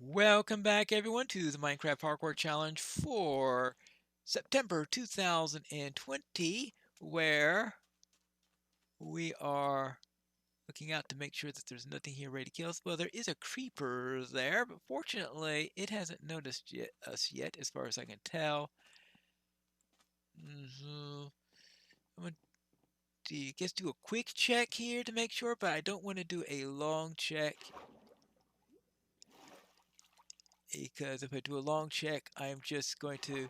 Welcome back, everyone, to the Minecraft Parkour Challenge for September 2020, where we are looking out to make sure that there's nothing here ready to kill us. Well, there is a creeper there, but fortunately, it hasn't noticed us yet, as far as I can tell. I'm going to guess do a quick check here to make sure, but I don't want to do a long check, because if I do a long check, I'm just going to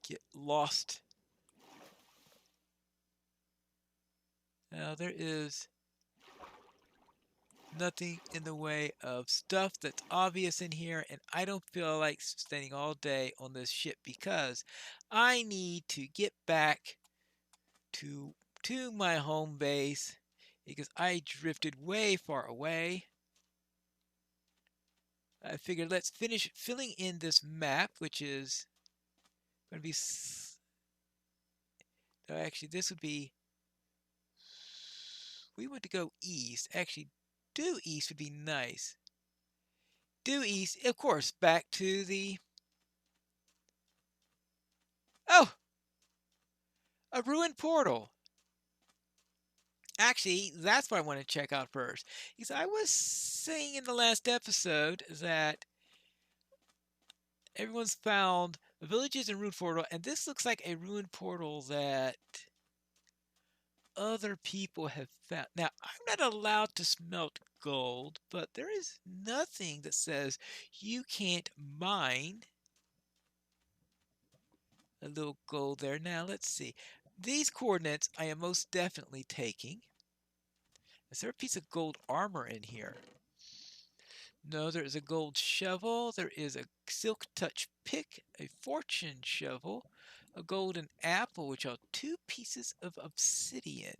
get lost. Now, there is nothing in the way of stuff that's obvious in here, and I don't feel like staying all day on this ship because I need to get back to my home base because I drifted way far away. I figured let's finish filling in this map, which is going to be no, actually this would be, we want to go east. Actually, due east would be nice. Due east, of course, back to the, oh, a ruined portal. Actually, that's what I want to check out first. Because I was saying in the last episode that everyone's found villages and ruined portal, and this looks like a ruined portal that other people have found. Now, I'm not allowed to smelt gold, but there is nothing that says you can't mine a little gold there. Now, let's see. These coordinates I am most definitely taking. Is there a piece of gold armor in here? No, there is a gold shovel. There is a silk touch pick, a fortune shovel, a golden apple, which are two pieces of obsidian.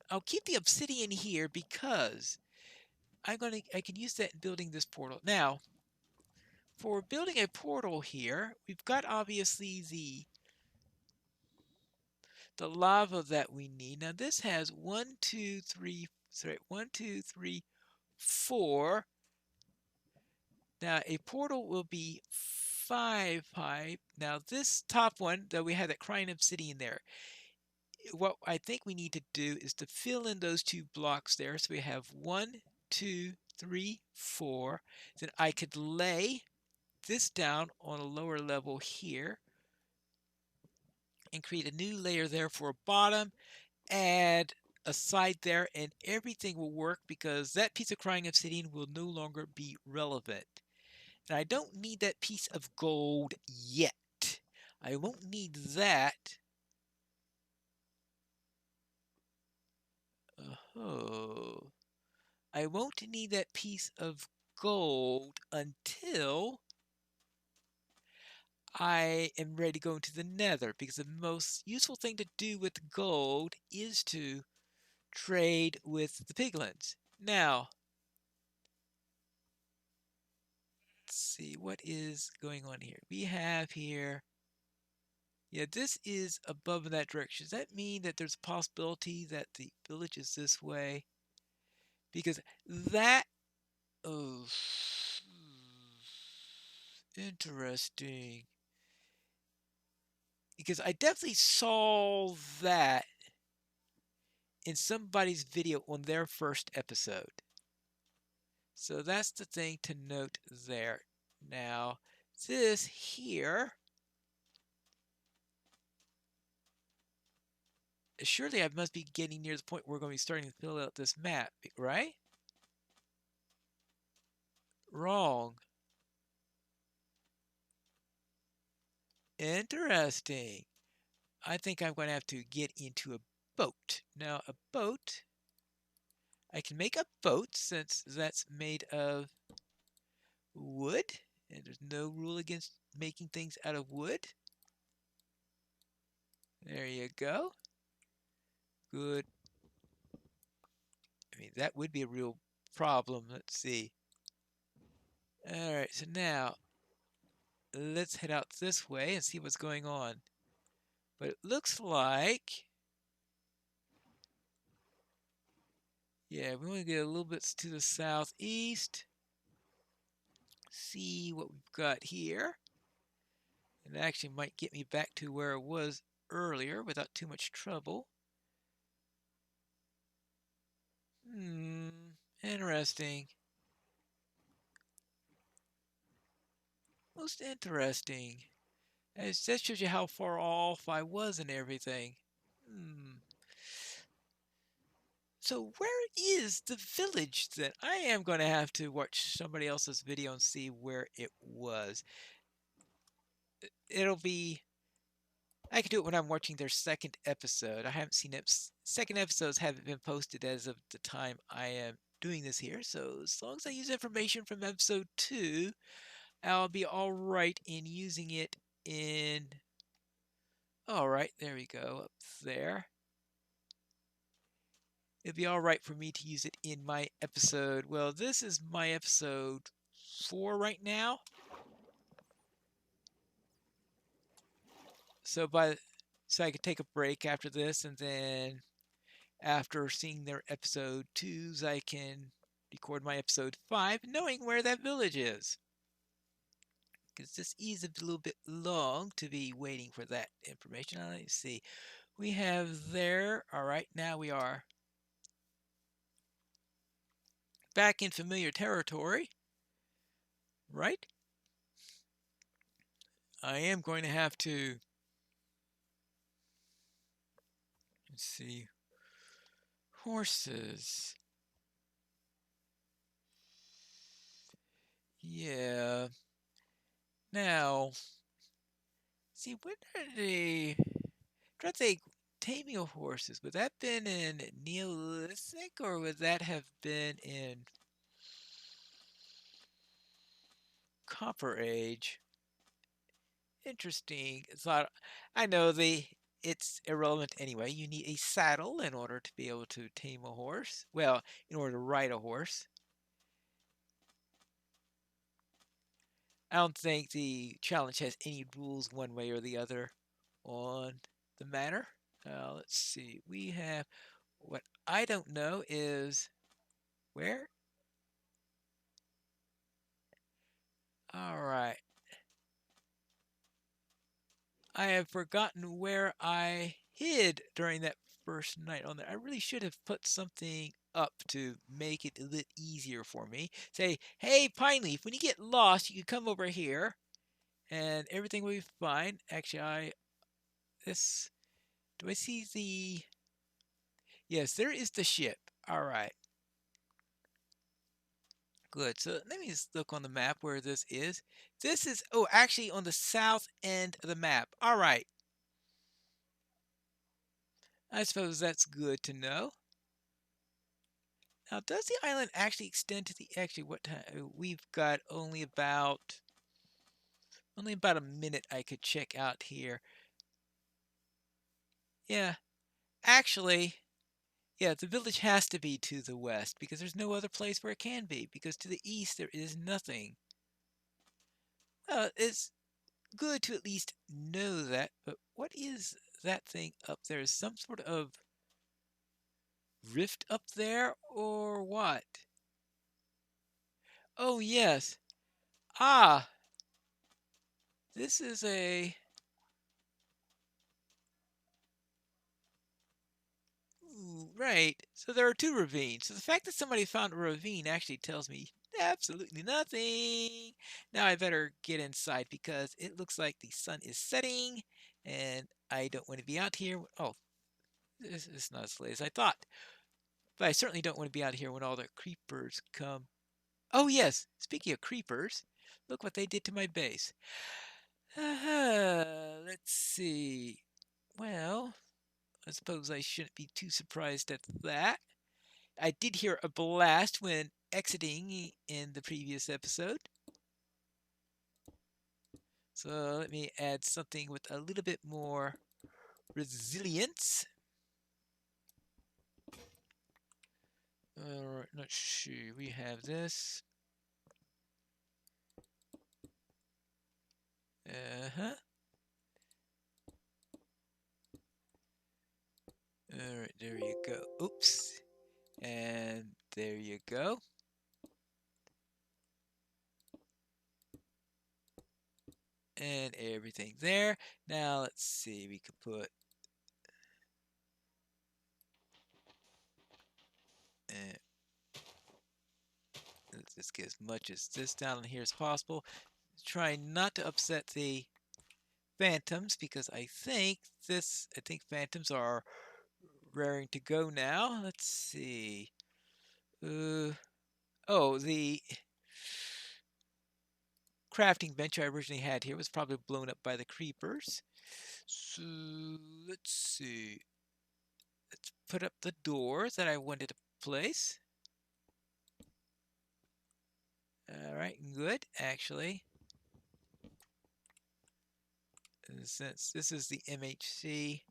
I'll keep the obsidian here because I can use that in building this portal. Now, for building a portal here, we've got obviously the lava that we need. Now this has one, two, three, sorry, one, two, three, four. Now a portal will be 5 high. Now this top one, though we have that crying obsidian there, what I think we need to do is to fill in those two blocks there. So we have 1, 2, 3, 4. Then I could lay this down on a lower level here and create a new layer there for a bottom, add a side there, and everything will work because that piece of crying obsidian will no longer be relevant. And I don't need that piece of gold yet. I won't need that. Oh, I won't need that piece of gold until I am ready to go into the nether, because the most useful thing to do with gold is to trade with the piglins. Now, let's see what is going on here. We have here, yeah, this is above in that direction. Does that mean that there's a possibility that the village is this way? Because that, oh, interesting. Because I definitely saw that in somebody's video on their first episode. So that's the thing to note there. Now, this here, surely I must be getting near the point where we're going to be starting to fill out this map, right? Wrong. Interesting. I think I'm going to have to get into a boat. Now, a boat, I can make a boat since that's made of wood, and there's no rule against making things out of wood. There you go. Good. I mean, that would be a real problem. Let's see. All right, so now let's head out this way and see what's going on. But it looks like, Yeah, we want to get a little bit to the southeast. See what we've got here. And it actually might get me back to where it was earlier without too much trouble. Interesting. Most interesting. That shows you how far off I was and everything. Hmm. So where is the village then? I am going to have to watch somebody else's video and see where it was. It'll be I can do it when I'm watching their second episode. I haven't seen it. Second episodes haven't been posted as of the time I am doing this here. So as long as I use information from episode 2, I'll be all right in using it in. All right, there we go up there. It'll be all right for me to use it in my episode. Well, this is my episode 4 right now. So I could take a break after this, and then after seeing their episode 2s, I can record my episode 5, knowing where that village is. Because this is a little bit long to be waiting for that information. Now, let's see. We have there. All right, now we are back in familiar territory, right? I am going to have to, let's see, horses. Yeah. Now, see, when are they? Trying to think, taming of horses. Would that been in Neolithic or would that have been in Copper Age? Interesting. I know it's irrelevant anyway. You need a saddle in order to be able to tame a horse. Well, in order to ride a horse. I don't think the challenge has any rules one way or the other on the matter. Let's see. We have what I don't know is where. All right. I have forgotten where I hid during that first night on there. I really should have put something up to make it a little easier for me. Say, hey, Pineleaf, when you get lost, you can come over here and everything will be fine. Actually, this, do I see the, yes, there is the ship. All right, good. So let me just look on the map where this is. This is, oh, actually on the south end of the map. All right. I suppose that's good to know. Now, does the island actually extend to the actually what time? We've got only about a minute I could check out here. Yeah, actually, yeah, the village has to be to the west because there's no other place where it can be because to the east there is nothing. It's good to at least know that, but what is that thing up there? Is some sort of rift up there or what? Oh, yes. Ah, this is a Ooh, right. So there are two ravines. So the fact that somebody found a ravine actually tells me absolutely nothing. Now I better get inside because it looks like the sun is setting and I don't want to be out here. Oh, this is not as late as I thought. But I certainly don't want to be out here when all the creepers come. Oh, yes. Speaking of creepers, look what they did to my base. Let's see. Well, I suppose I shouldn't be too surprised at that. I did hear a blast when exiting in the previous episode. So let me add something with a little bit more resilience. Alright, let's see. We have this. Uh-huh. Alright, there you go. Oops. And there you go. And everything there. Now let's see, we could put let's just get as much as this down in here as possible. Trying not to upset the phantoms because I think phantoms are raring to go now. Let's see. Oh, the crafting bench I originally had here was probably blown up by the creepers. So let's see. Let's put up the door that I wanted to place. All right, good, actually. Since this is the MHC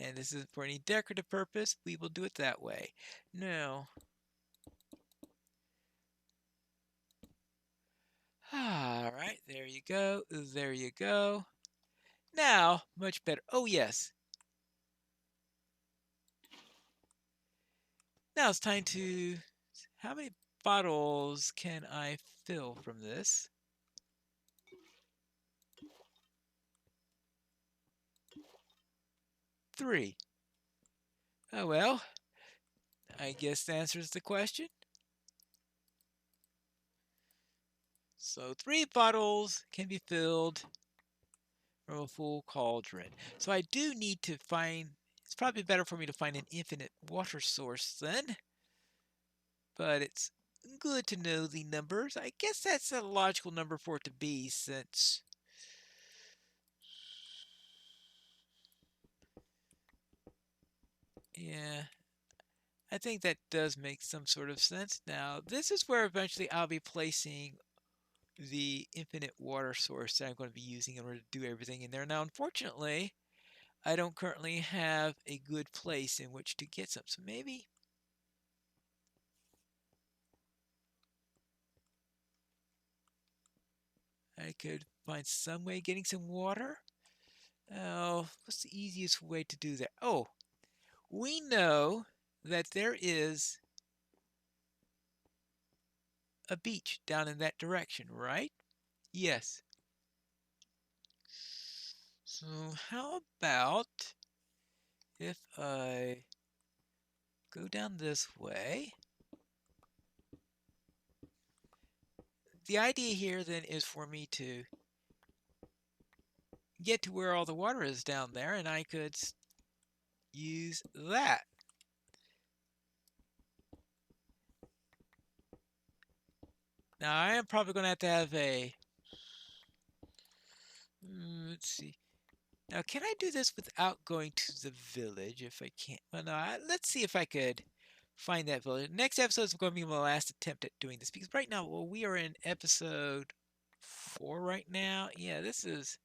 and this isn't for any decorative purpose, we will do it that way. Now, all right, there you go. There you go. Now, much better. Oh, yes. Now it's time to... How many bottles can I fill from this? 3. Oh, well, I guess that answers the question. So 3 bottles can be filled from a full cauldron. So I do need to find... It's probably better for me to find an infinite water source then. But it's good to know the numbers. I guess that's a logical number for it to be since... Yeah, I think that does make some sort of sense. Now, this is where eventually I'll be placing the infinite water source that I'm going to be using in order to do everything in there. Now, unfortunately, I don't currently have a good place in which to get some. So maybe I could find some way of getting some water. Oh, what's the easiest way to do that? Oh, we know that there is a beach down in that direction, right? Yes. So how about if I go down this way? The idea here then is for me to get to where all the water is down there, and I could use that. Now I am probably going to have a... let's see. Now, can I do this without going to the village? If I can't, well, no. Let's see if I could find that village. Next episode is going to be my last attempt at doing this because right now, well, we are in episode 4 right now. Yeah, this is...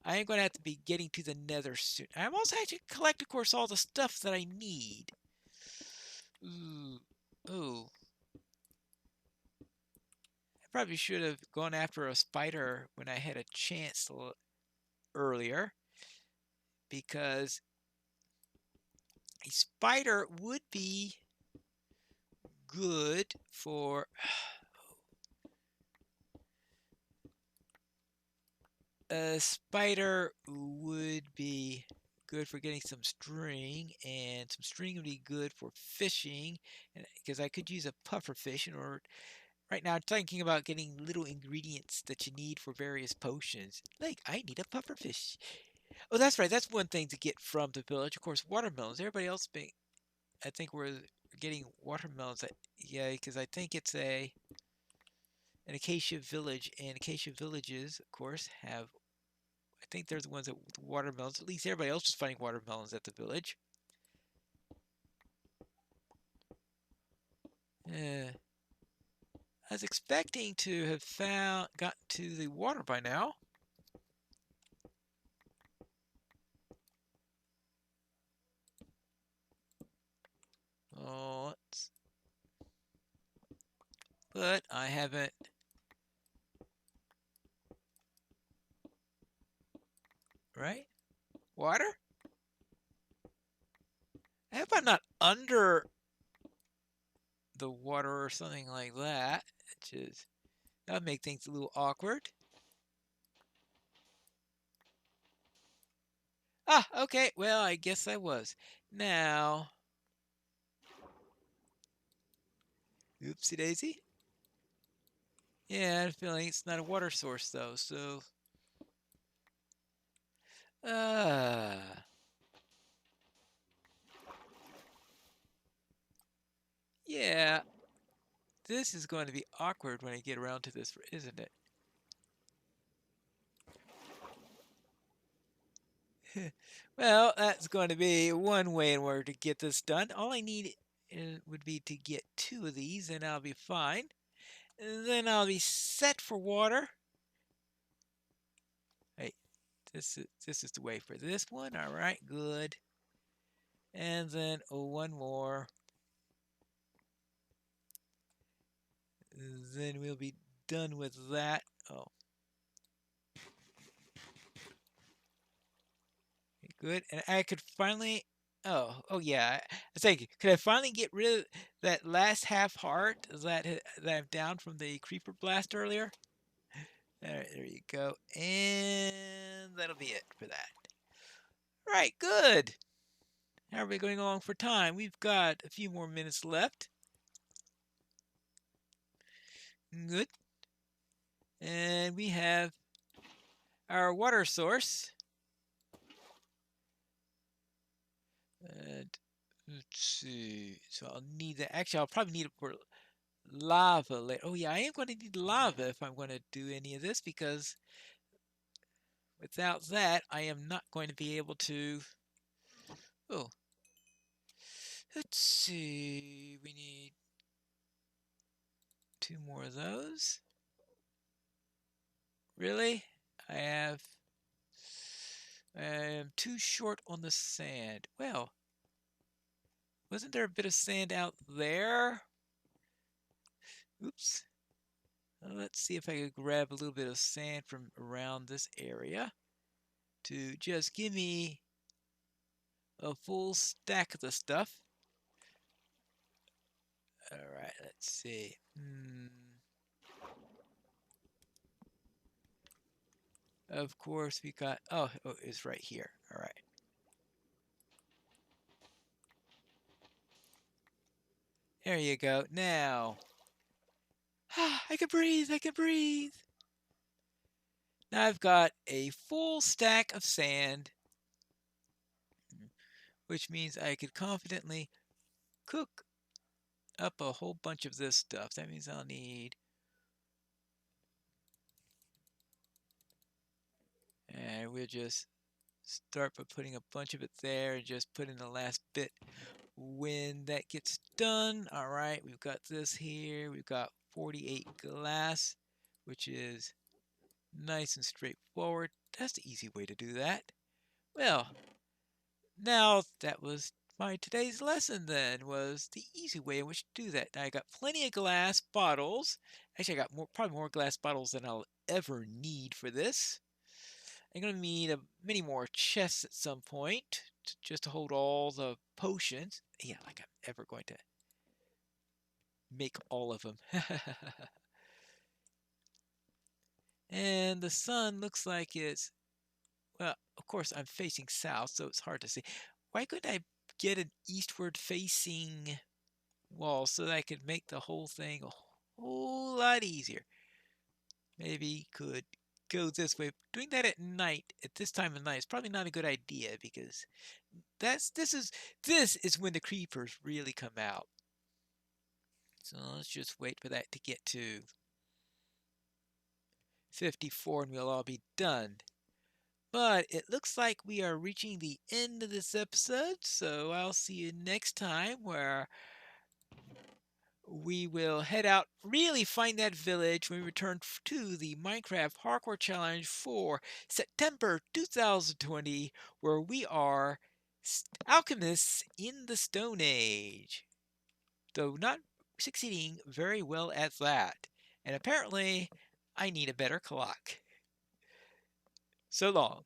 I am going to have to be getting to the nether soon. I'm also having to collect, of course, all the stuff that I need. Ooh. Oh. I probably should have gone after a spider when I had a chance earlier, because a spider would be good for... A spider would be good for getting some string, and some string would be good for fishing, and because I could use a puffer fish in order... Right now, I'm thinking about getting little ingredients that you need for various potions. Like, I need a puffer fish. Oh, that's right. That's one thing to get from the village. Of course, watermelons. Everybody else being... I think we're getting watermelons. Yeah, because I think it's an acacia village, and acacia villages, of course, have... I think they're the ones that with watermelons. At least everybody else was finding watermelons at the village. I was expecting to have gotten to the water by now. Oh, but I haven't. Right? Water? I hope I'm not under the water or something like that. That'll make things a little awkward. Ah, okay. Well, I guess I was. Now, oopsie daisy. Yeah, I have a feeling it's not a water source though, so uh yeah, this is going to be awkward when I get around to this, isn't it? Well, that's going to be one way in order to get this done. All I need would be to get 2 of these and I'll be fine. And then I'll be set for water. Hey, this is the way for this one. All right, good. And then one more. Then we'll be done with that. Oh, good. And I could finally. Oh yeah. Thank you. Could I finally get rid of that last half heart that I'm down from the creeper blast earlier? There you go. And that'll be it for that. All right, good. How are we going along for time? We've got a few more minutes left. Good. And we have our water source. And let's see. So I'll need that. Actually, I'll probably need it for lava later. Oh yeah, I am going to need lava if I'm going to do any of this because without that, I am not going to be able to. Oh, let's see. We need 2 more of those. Really? I am too short on the sand. Well, wasn't there a bit of sand out there? Oops. Let's see if I could grab a little bit of sand from around this area to just give me a full stack of the stuff. All right, let's see. Of course, we got, oh, it's right here. All right. There you go. Now, I can breathe. I can breathe. Now I've got a full stack of sand, which means I could confidently cook up a whole bunch of this stuff. That means I'll need, and we'll just start by putting a bunch of it there and just put in the last bit when that gets done. All right, we've got this here. We've got 48 glass, which is nice and straightforward. That's the easy way to do that. Well, now that was my today's lesson then, was the easy way in which to do that. Now I got plenty of glass bottles. Actually, I got probably more glass bottles than I'll ever need for this. I'm going to need many more chests at some point just to hold all the potions. Yeah, like I'm ever going to make all of them. And the sun looks like it's, well, of course I'm facing south, so it's hard to see. Why couldn't I get an eastward facing wall so that I could make the whole thing a whole lot easier? Maybe could go this way. Doing that at night, at this time of night, is probably not a good idea because this is when the creepers really come out. So let's just wait for that to get to 54 and we'll all be done. But it looks like we are reaching the end of this episode, so I'll see you next time where we will head out, really find that village when we return to the Minecraft Hardcore Challenge for September 2020, where we are alchemists in the Stone Age. Though not succeeding very well at that. And apparently, I need a better clock. So long.